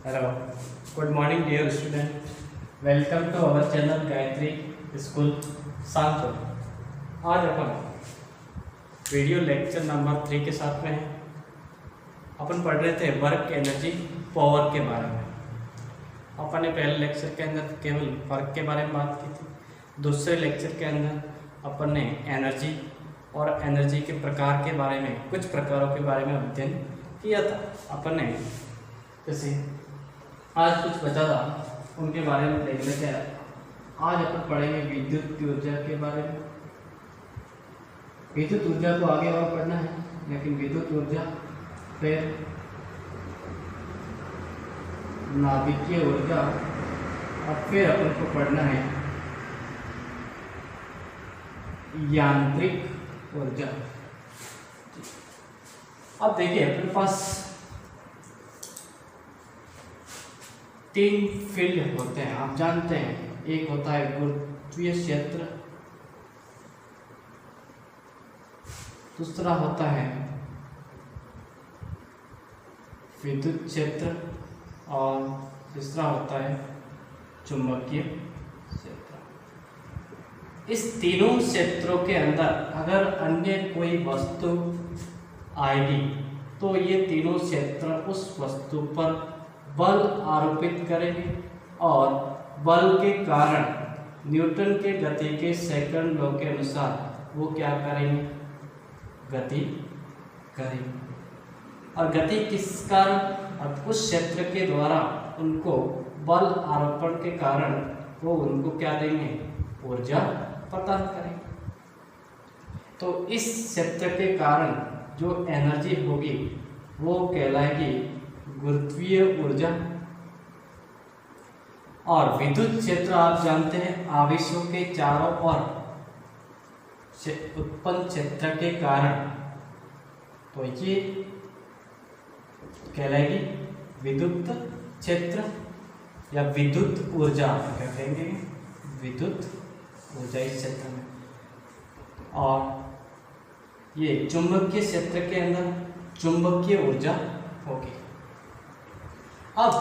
Hello, good morning dear student. Welcome to our channel Gayatri school Sanchore. आज अपन video lecture number 3 के साथ में हैं। अपन पढ़ रहे थे वर्क एनर्जी पावर के बारे में। अपन ने पहले लेक्चर के अंदर केवल वर्क के बारे में बात की थी। दूसरे लेक्चर के अंदर अपन ने एनर्जी और एनर्जी के प्रकार के बारे में, कुछ प्रकारों के बारे में अध्ययन किया था। अपन ने जैसे आज कुछ बचा था उनके बारे में देख लेते हैं। आज अपन पढ़ेंगे विद्युत की ऊर्जा के बारे में। विद्युत ऊर्जा को आगे और पढ़ना है, लेकिन विद्युत ऊर्जा फिर नाभिकीय ऊर्जा और फिर अपन को पढ़ना है यांत्रिक ऊर्जा। अब देखिए अपने पास 3 फील्ड होते हैं, आप जानते हैं। एक होता है गुरुत्वीय क्षेत्र, दूसरा होता है विद्युत क्षेत्र और तीसरा होता है चुंबकीय क्षेत्र। इस तीनों क्षेत्रों के अंदर अगर अन्य कोई वस्तु आएगी तो ये तीनों क्षेत्र उस वस्तु पर बल आरोपित करेंगे और बल के कारण न्यूटन के गति के सेकंड लॉ के अनुसार वो क्या करेंगे, गति करेंगे। और गति किस कारण, और उस क्षेत्र के द्वारा उनको बल आरोपण के कारण वो उनको क्या देंगे, ऊर्जा प्रदान करेंगे। तो इस क्षेत्र के कारण जो एनर्जी होगी वो कहलाएगी गुरुत्वीय ऊर्जा। और विद्युत क्षेत्र आप जानते हैं आवेशों के चारों ओर उत्पन्न क्षेत्र के कारण, तो ये कहलाएगी विद्युत क्षेत्र या विद्युत ऊर्जा। क्या कहेंगे, विद्युत ऊर्जा इस क्षेत्र में। और ये चुंबकीय क्षेत्र के अंदर चुंबकीय ऊर्जा होगी। अब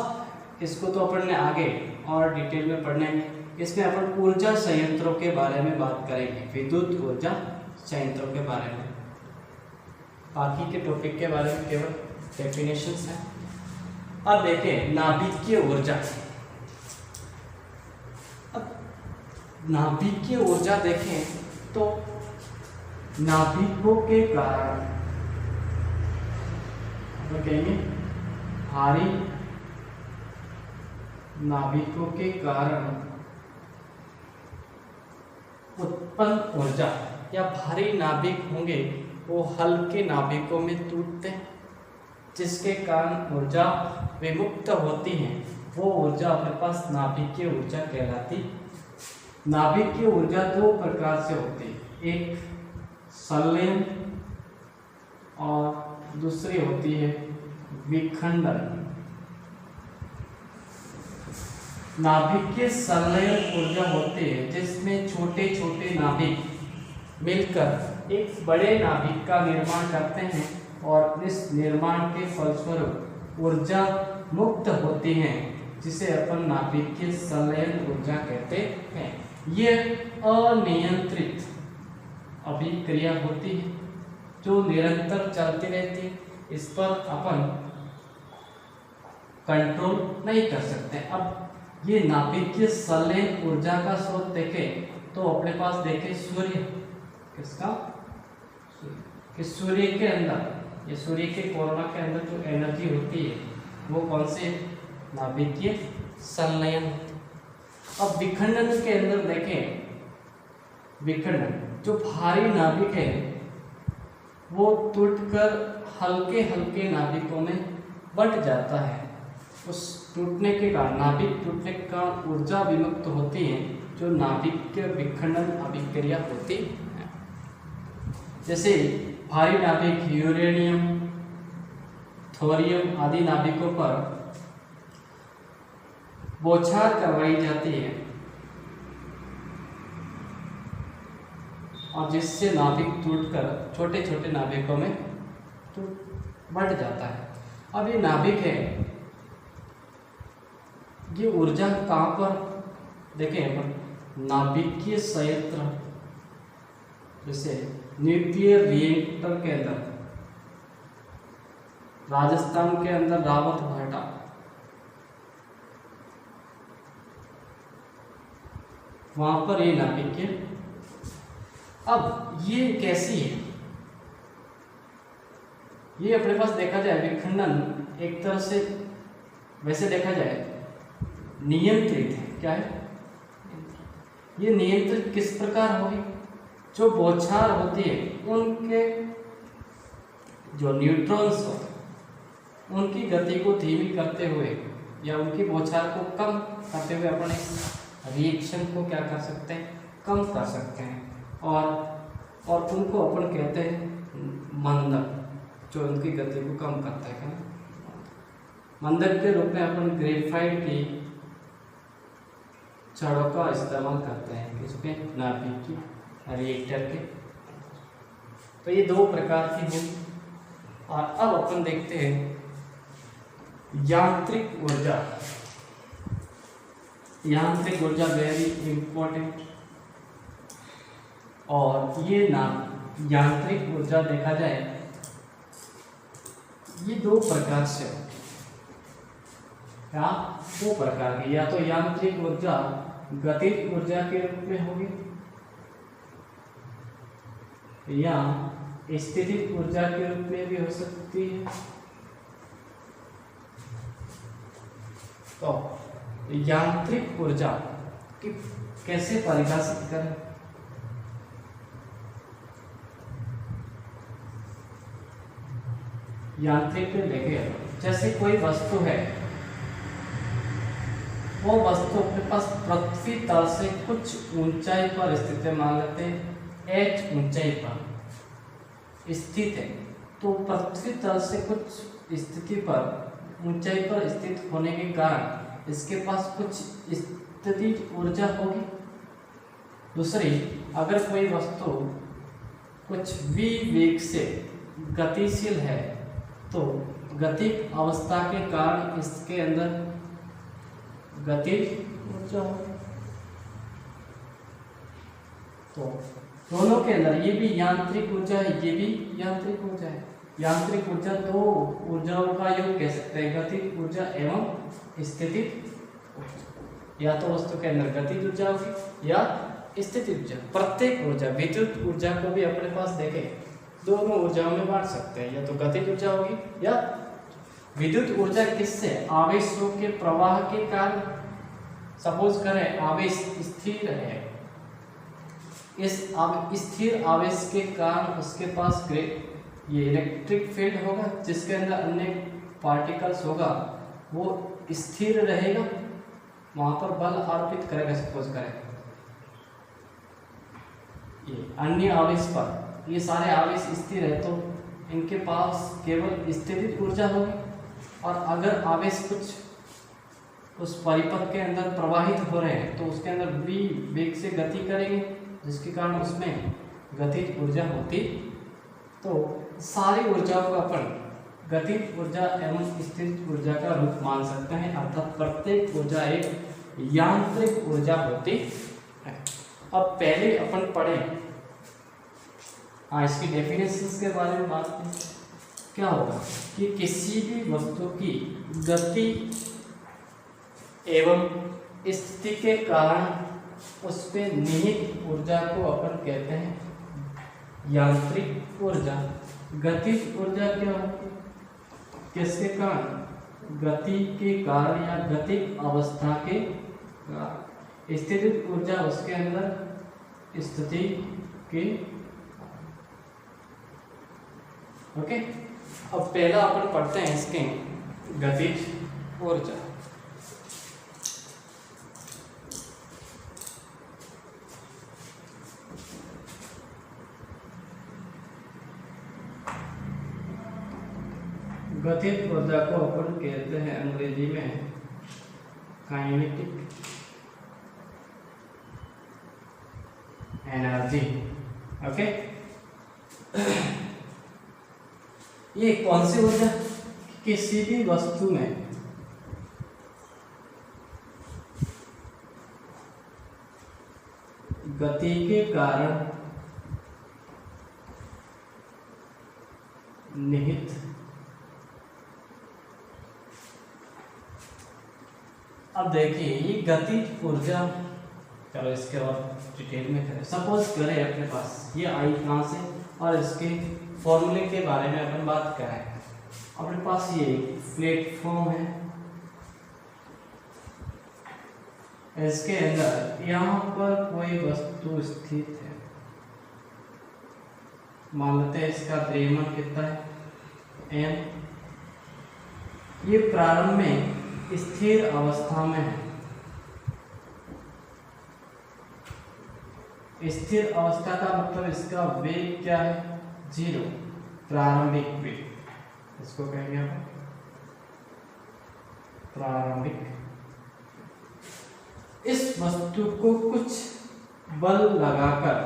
इसको तो अपन ने आगे और डिटेल में पढ़ना है। इसमें अपन ऊर्जा संयंत्रों के बारे में बात करेंगे, विद्युत ऊर्जा संयंत्रों के बारे में। बाकी के टॉपिक के बारे में केवल डेफिनेशंस हैं। अब देखें नाभिकीय ऊर्जा। अब नाभिकीय ऊर्जा देखें तो नाभिकों के कारण कहेंगे भारी नाभिकों के कारण उत्पन्न ऊर्जा, या भारी नाभिक होंगे वो हल्के नाभिकों में टूटते हैं, जिसके कारण ऊर्जा विमुक्त होती है। वो ऊर्जा अपने पास नाभिकीय ऊर्जा कहलाती। नाभिकीय ऊर्जा 2 प्रकार से होती है, एक संलयन और दूसरी होती है विखंडन। नाभिकीय संलयन ऊर्जा होती है जिसमें छोटे छोटे नाभिक मिलकर एक बड़े नाभिक का निर्माण करते हैं और इस निर्माण के फलस्वरूप ऊर्जा मुक्त होती है, जिसे अपन नाभिकीय संलयन ऊर्जा कहते हैं। ये अनियंत्रित अभिक्रिया होती है जो निरंतर चलती रहती है। इस पर अपन कंट्रोल नहीं कर सकते। अब ये नाभिकीय संलयन ऊर्जा का स्रोत देखें तो अपने पास देखें सूर्य। किसका, कि सूर्य के अंदर, ये सूर्य के कोरोना के अंदर जो एनर्जी होती है वो कौन से, नाभिकीय संलयन। अब विखंडन के अंदर देखें, विखंडन जो भारी नाभिक है वो टूटकर हल्के हल्के नाभिकों में बंट जाता है। उस टूटने के कारण, नाभिक टूटने के कारण ऊर्जा विमुक्त होती है, जो नाभिकीय विखंडन अभिक्रिया होती है। जैसे भारी नाभिक यूरेनियम, थोरियम आदि नाभिकों पर बौछार करवाई जाती है और जिससे नाभिक टूटकर छोटे छोटे नाभिकों में बंट जाता है। अब ये नाभिक है ये ऊर्जा कहाँ पर, देखें अपन, नाभिकीय संयंत्र, जैसे न्यूक्लियर रिएक्टर के अंदर, राजस्थान के अंदर रावत भाटा, वहां पर ये नाभिकीय। अब ये कैसी है, ये अपने पास देखा जाए विखंडन एक तरह से, वैसे देखा जाए नियंत्रित है। क्या है ये नियंत्रित किस प्रकार होगी, जो बौछार होती है उनके जो न्यूट्रॉन्स होते हैं उनकी गति को धीमी करते हुए या उनकी बौछार को कम करते हुए अपन इस रिएक्शन को क्या कर सकते हैं, कम कर सकते हैं। और उनको अपन कहते हैं मंदक, जो उनकी गति को कम करता है। क्या मंदक के रूप में अपन ग्रेफाइट की छड़ों का इस्तेमाल करते हैं किसके, नाभिकीय रिएक्टर के। तो ये दो प्रकार की हैं। और अब अपन देखते हैं यांत्रिक ऊर्जा। यांत्रिक ऊर्जा वेरी इंपॉर्टेंट। और ये ना यांत्रिक ऊर्जा देखा जाए ये दो प्रकार से होती है। क्या, दो प्रकार की, या तो यांत्रिक ऊर्जा गतिज ऊर्जा के रूप में होगी या स्थितिज ऊर्जा के रूप में भी हो सकती है। तो यांत्रिक ऊर्जा की कैसे परिभाषित करें, यांत्रिक में देखें, जैसे कोई वस्तु है, वो वस्तु अपने पास पृथ्वी तल से कुछ ऊंचाई पर स्थित है, मान लेते हैं h ऊंचाई पर स्थित है। तो पृथ्वी तल से कुछ स्थिति पर ऊंचाई पर स्थित होने के कारण इसके पास कुछ स्थितिज ऊर्जा होगी। दूसरी, अगर कोई वस्तु कुछ v वेग से गतिशील है तो गतिक अवस्था के कारण इसके अंदर गतिज ऊर्जा होगी। तो दोनों के अंदर ये भी यांत्रिक ऊर्जा है, ये भी यांत्रिक ऊर्जा है। यांत्रिक ऊर्जा दो ऊर्जाओं का योग कह सकते हैं, गतिज ऊर्जा एवं स्थितिज ऊर्जा। या तो वस्तु के अंदर गतिज ऊर्जा होगी या स्थितिज ऊर्जा। प्रत्येक ऊर्जा, विद्युत ऊर्जा को भी अपने पास देखें दोनों ऊर्जाओं में बांट सकते हैं, या तो गतिज ऊर्जा होगी या विद्युत ऊर्जा। किससे, आवेशों के प्रवाह के कारण। सपोज करें आवेश स्थिर है, इस स्थिर आवेश के कारण उसके पास ये इलेक्ट्रिक फील्ड होगा जिसके अंदर अन्य पार्टिकल्स होगा, वो स्थिर रहेगा, वहां पर बल अर्पित करेगा। सपोज करें ये अन्य आवेश पर, ये सारे आवेश स्थिर है तो इनके पास केवल स्थितिज ऊर्जा होगी। और अगर आवेश कुछ उस परिपथ के अंदर प्रवाहित हो रहे हैं तो उसके अंदर v वेग से गति करेंगे, जिसके कारण उसमें गतिज ऊर्जा होती। तो सारी ऊर्जाओं का अपन गतिज ऊर्जा एवं स्थितिज ऊर्जा का रूप मान सकते हैं, अर्थात प्रत्येक ऊर्जा एक यांत्रिक ऊर्जा होती है। अब पहले अपन पढ़ें, इसकी डेफिनेशंस के बारे में बात करें। क्या होगा कि किसी भी वस्तु की गति एवं स्थिति के कारण उस पे निहित ऊर्जा को अपन कहते हैं यांत्रिक ऊर्जा। गतिज ऊर्जा क्या होती है, किसके कारण, गति के कारण या गतिक अवस्था के कारण। स्थितिज ऊर्जा उसके अंदर स्थिति के। ओके, अब पहला अपन पढ़ते हैं इसके गतिज ऊर्जा। गतिज ऊर्जा को अपन कहते हैं अंग्रेजी में काइनेटिक एनर्जी। ओके, ये कौन सी ऊर्जा, किसी भी वस्तु में गति के कारण निहित अब देखिए ये गतिज ऊर्जा, चलो इसके और डिटेल में करें। सपोज करें अपने पास ये आई कहाँ से और इसके फॉर्मूले के बारे में अपन बात करें। अपने पास ये प्लेटफॉर्म है, इसके अंदर यहाँ पर कोई वस्तु स्थित है, मान लेते हैं इसका द्रव्यमान कितना है m। ये प्रारंभ में स्थिर अवस्था में है, स्थिर अवस्था का मतलब इसका वेग क्या है 0, प्रारंभिक वेग, इसको कहेंगे आप प्रारंभिक। इस वस्तु को कुछ बल लगाकर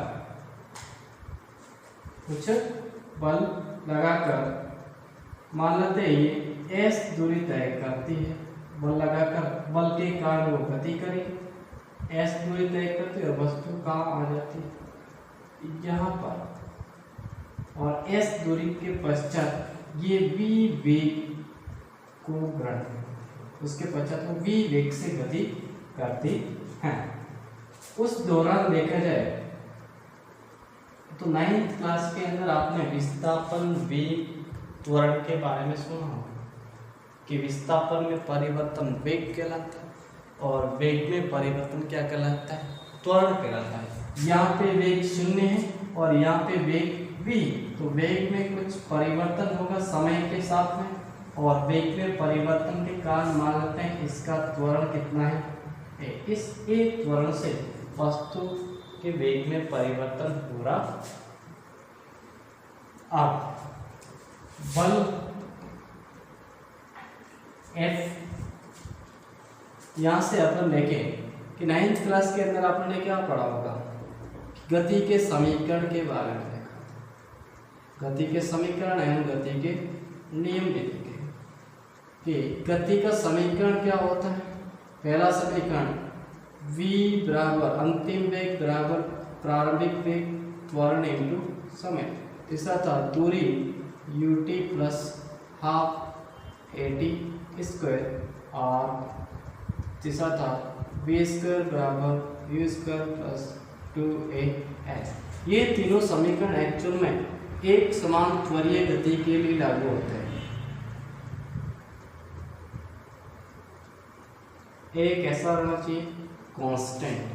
मान लेते हैं ये s दूरी तय करती है, बल लगाकर, बल के कारण वो गति करेगी, s दूरी तय करती है और वस्तु कहाँ आ जाती है यहाँ पर, और s दूरी के पश्चात ये v वेग को ग्रहण करती, उसके पश्चात वो v वेग से गति करती है। उस दौरान देखा जाए तो 9th क्लास के अंदर आपने विस्थापन वेग त्वरण के बारे में सुना होगा कि विस्थापन में परिवर्तन वेग कहलाता है और वेग में परिवर्तन क्या कहलाता है त्वरण कहलाता है। यहाँ पे वेग 0 है और यहाँ पे वेग v, तो वेग में कुछ परिवर्तन होगा समय के साथ में, और वेग में परिवर्तन के कारण मान लेते हैं इसका त्वरण कितना है a। इस a त्वरण से वस्तु के वेग में परिवर्तन हो रहा। अब बल F, यहाँ से अपन देखें कि 9th क्लास के अंदर आपने क्या पढ़ा होगा, गति के समीकरण के बारे में देखा, गति के समीकरण एवं गति के नियम भी देखे कि गति का समीकरण क्या होता है। पहला समीकरण v बराबर अंतिम वेग बराबर प्रारंभिक वेग त्वरण इंटू समय। तीसरा था दूरी ut plus half at square, और तीसरा था v स्क्वायर बराबर u स्क्वायर प्लस 2as। ये तीनों समीकरण एक्चुअल में एक समान त्वरीय गति के लिए लागू होते हैं। एक ऐसा रहना चाहिए कांस्टेंट।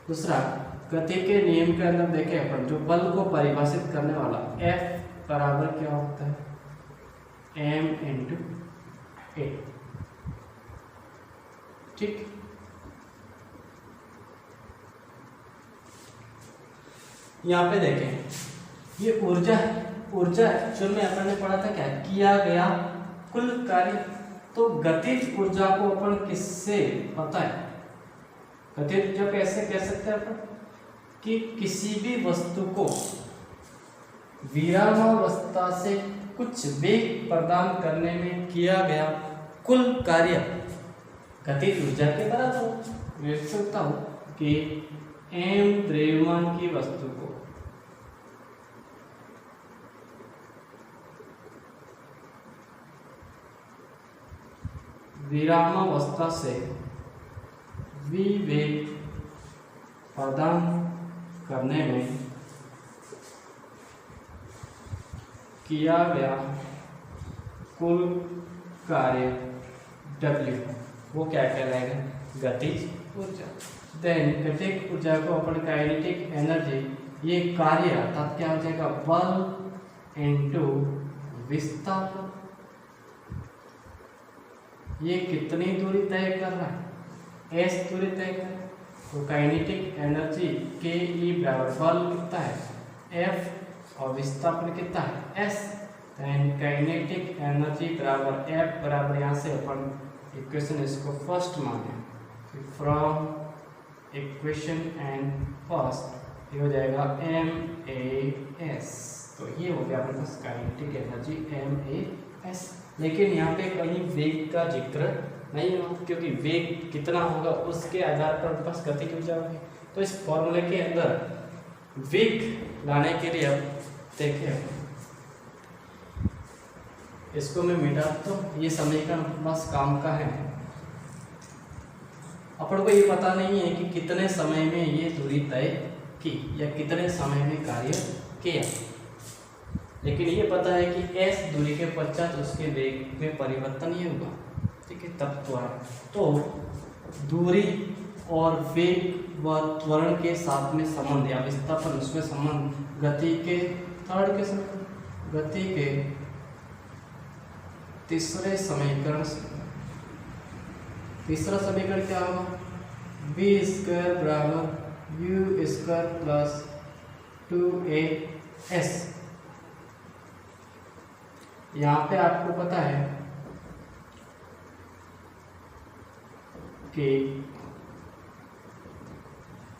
दूसरा गति के नियम के अंदर देखें अपन जो बल को परिभाषित करने वाला F बराबर क्या होता है m इंटू a, ठीक। यहाँ पे देखें ये ऊर्जा है, ऊर्जा एक्चुअल में अपन ने पढ़ा था क्या किया गया कुल कार्य। तो गतिज ऊर्जा को अपन किससे पता है, गतिज ऊर्जा कैसे कह सकते हैं अपन कि किसी भी वस्तु को विरामावस्था से कुछ वेग प्रदान करने में किया गया कुल कार्य गतिज ऊर्जा के बराबर। लिख सकता हूं कि m द्रव्यमान की वस्तु को विरामावस्था से v वेग प्रदान करने में किया गया कुल कार्य W, वो क्या कहलाएगा गतिज ऊर्जा। देन गतिज ऊर्जा को अपन काइनेटिक एनर्जी, ये कार्य अर्थात क्या हो जाएगा बल इनटू विस्थापन। ये कितनी दूरी तय कर रहा है s दूरी तय कर, तो काइनेटिक एनर्जी के ई बराबर बल कितना है F और विस्थापन कितना है s। देन काइनेटिक एनर्जी बराबर F बराबर यहाँ से अपन इक्वेशन इसको फर्स्ट माने, फ्रॉम इक्वेशन एंड फर्स्ट ये हो जाएगा MAS। तो ये हो गया अपने पास काइनेटिक एनर्जी MAS। लेकिन यहाँ पे कहीं वेग का जिक्र नहीं होगा, क्योंकि वेग कितना होगा उसके आधार पर उनके पास गतिज ऊर्जा होगी। तो इस फॉर्मूले के अंदर वेग लाने के लिए अब देखें, इसको मैं मिटा तो ये समीकरण बस काम का है। अपन को ये पता नहीं है कि कितने समय में ये दूरी तय की या कितने समय में कार्य किया, लेकिन ये पता है कि s दूरी के पश्चात उसके वेग में परिवर्तन ही होगा। ठीक है, तब तो दूरी और वेग व त्वरण के साथ में संबंध या विस्थापन उसमें संबंध गति के तीसरे समीकरण से। तीसरा समीकरण क्या होगा? v स्क्वायर बराबर u स्क्वायर प्लस 2as। यहाँ पे आपको पता है कि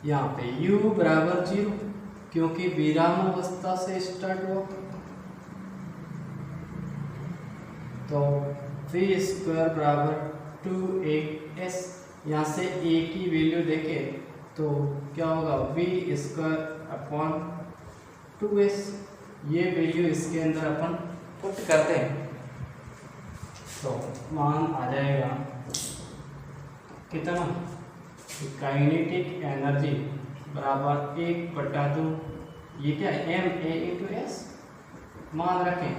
यहाँ पे u बराबर 0, क्योंकि विराम अवस्था से स्टार्ट हुआ। तो v स्क्वायर बराबर 2as, यहाँ से a की वैल्यू देखें तो क्या होगा? v square upon 2s। ये वैल्यू इसके अंदर अपन पुट करते हैं तो मान आ जाएगा कितना? काइनेटिक एनर्जी बराबर 1/2, ये क्या है? ma into s. मान रखें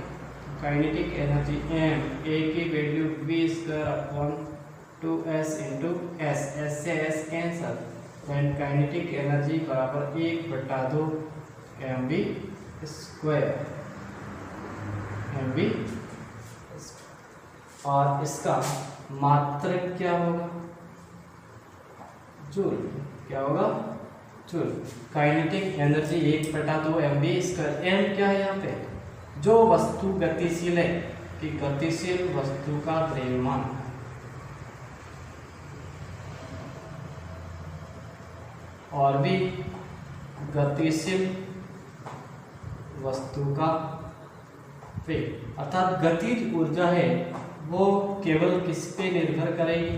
काइनेटिक एनर्जी m, a की value v square upon 2s into s, s से s cancel, and kinetic energy बराबर 1/2 mv स्क्वायर, और इसका मात्रक क्या होगा? जूल। क्या होगा? Joule. Kinetic energy 1/2 mv square. m क्या है यहाँ पे? जो वस्तु गतिशील है कि गतिशील वस्तु का द्रव्यमान, और भी गतिशील वस्तु का वेग, अर्थात गतिज ऊर्जा है वो केवल किस पे निर्भर करेगी?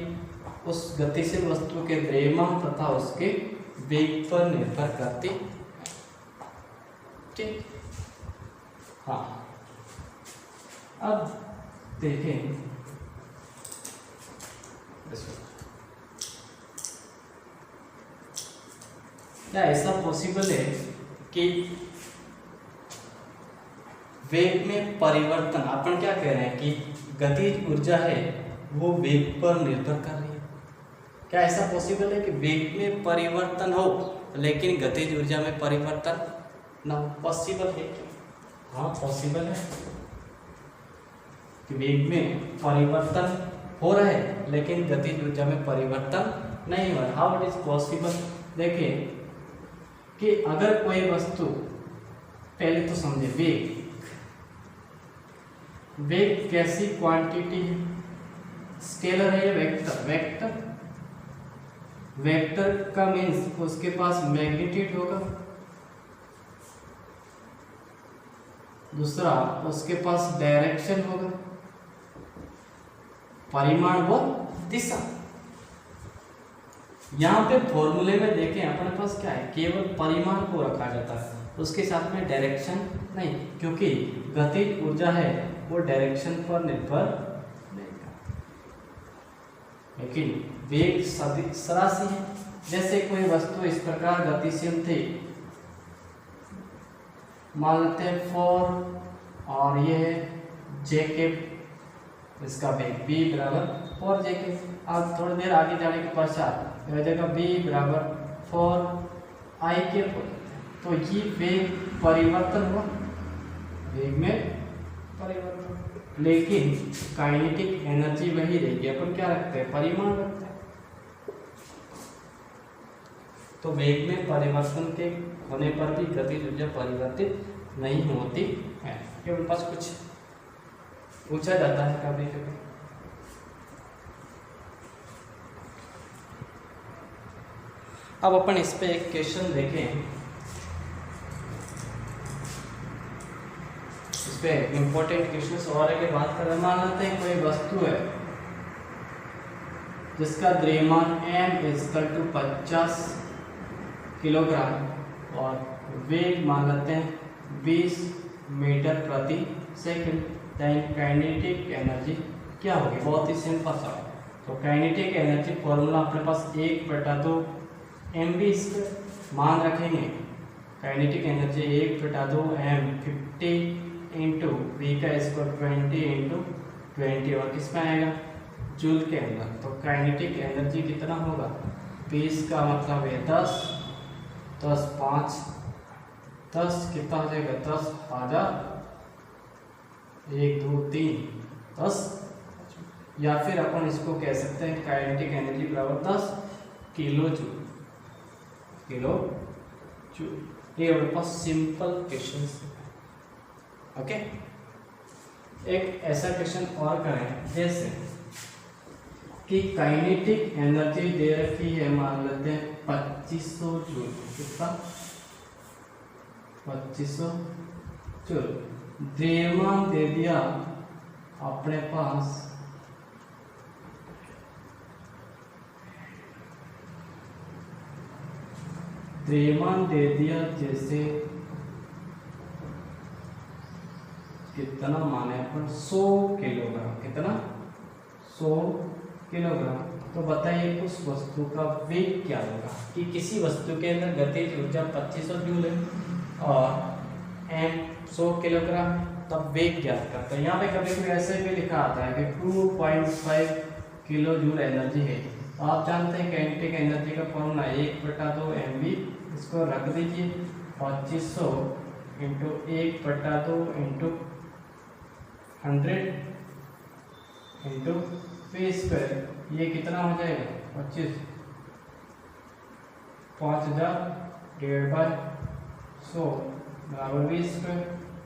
उस गतिशील वस्तु के द्रव्यमान तथा उसके वेग पर निर्भर करती। ठीक, हाँ। अब देखें, क्या ऐसा पॉसिबल है कि वेग में परिवर्तन, अपन क्या कह रहे हैं कि गतिज ऊर्जा है वो वेग पर निर्भर कर रही है, क्या ऐसा पॉसिबल है कि वेग में परिवर्तन हो लेकिन गतिज ऊर्जा में परिवर्तन ना हो? पॉसिबल है क्या? हाँ पॉसिबल है कि वेग में परिवर्तन हो रहा है लेकिन गतिज ऊर्जा में परिवर्तन नहीं हो रहा। How it is possible? देखिए कि अगर कोई वस्तु, पहले तो समझे वेग कैसी क्वांटिटी है? स्केलर है या वेक्टर? वेक्टर का मीन्स उसके पास मैग्नीट्यूड होगा, दूसरा उसके पास डायरेक्शन होगा, परिमाण व दिशा। यहाँ पे फॉर्मूले में देखें अपने पास क्या है? केवल परिमाण को रखा जाता है, उसके साथ में डायरेक्शन नहीं, क्योंकि गतिज ऊर्जा है वो डायरेक्शन पर निर्भर नहीं करती। लेकिन वेग सरासी है। जैसे कोई वस्तु इस प्रकार गतिशील थी, मान लेते हैं 4 और ये जे के, इसका वेग b बराबर 4 जे के। अब थोड़ी देर आगे जाने के पश्चात हो जाएगा b बराबर 4 i के, तो ये वेग परिवर्तन हुआ, वेग में परिवर्तन, लेकिन काइनेटिक एनर्जी वही रहेगी। अपन क्या रखते हैं? परिमाण रखते हैं। तो वेग में परिवर्तन के होने पर भी गतिज ऊर्जा परिवर्तित नहीं होती है। ये उनके पास कुछ पूछा जाता है कभी कभी। अब अपन इस पे एक क्वेश्चन देखें, इस पे इम्पोर्टेंट क्वेश्चन और आगे बात करें। मान लेते हैं कोई वस्तु है जिसका द्रव्यमान m = 50 किलोग्राम और वेग मान लेते हैं 20 मीटर प्रति सेकंड। देन काइनेटिक एनर्जी क्या होगी, बहुत ही सिंपल सा। तो काइनेटिक एनर्जी फॉर्मूला अपने पास 1/2 mv² मान रखेंगे। Kinetic energy 1/2 m 50 into v का स्क्वायर 20 इंटू 20 और किस में आएगा, जूल के अंदर। तो काइनेटिक एनर्जी कितना होगा, 20 का मतलब है 10, 10 5 10 कितना हो जाएगा, 10,000, 1 2 3 10, या फिर अपन इसको कह सकते हैं काइनेटिक एनर्जी बराबर 10 किलो जूल। ये हमारे पास सिंपल क्वेश्चन है। ओके, एक ऐसा क्वेश्चन और करें, जैसे कि काइनेटिक एनर्जी दे रखी है, मान लेते हैं 2500 जूल। कितना, 2500 जूल। द्रव्यमान दे दिया अपने पास द्रव्यमान दे दिया, जैसे कितना माने अपन 100 किलोग्राम। कितना, 100 किलोग्राम। तो बताइए उस वस्तु का वेग क्या होगा, कि किसी वस्तु के अंदर गतिज ऊर्जा 2500 जूल है और m 100 किलोग्राम, तब वेग ज्ञात करते हैं। यहाँ पे कभी कभी ऐसे भी लिखा आता है कि 2.5 किलो जूल एनर्जी है। तो आप जानते हैं काइनेटिक एनर्जी का फॉर्मूला 1/2 mv, इसको रख दीजिए 2500 इंटू 1/2 इंटू 100 इंटू v²। ये कितना हो जाएगा, 25, 5000 डिवाइड बाय 100 बराबर v²।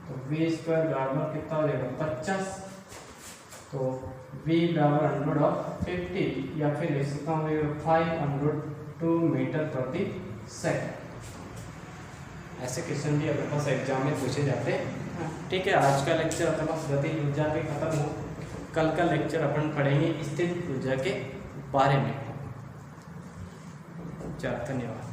तो v² बराबर कितना हो जाएगा, 50। तो v बराबर 150, या फिर इसका होगा 502 मीटर प्रति सेकंड। ऐसे क्वेश्चन भी अपने पास एग्जाम में पूछे जाते हैं। ठीक है, आज का लेक्चर अपने पास गतिज ऊर्जा पे खत्म हो। कल का लेक्चर अपन पढ़ेंगे स्थिर ऊर्जा के बारे में। चलो, धन्यवाद।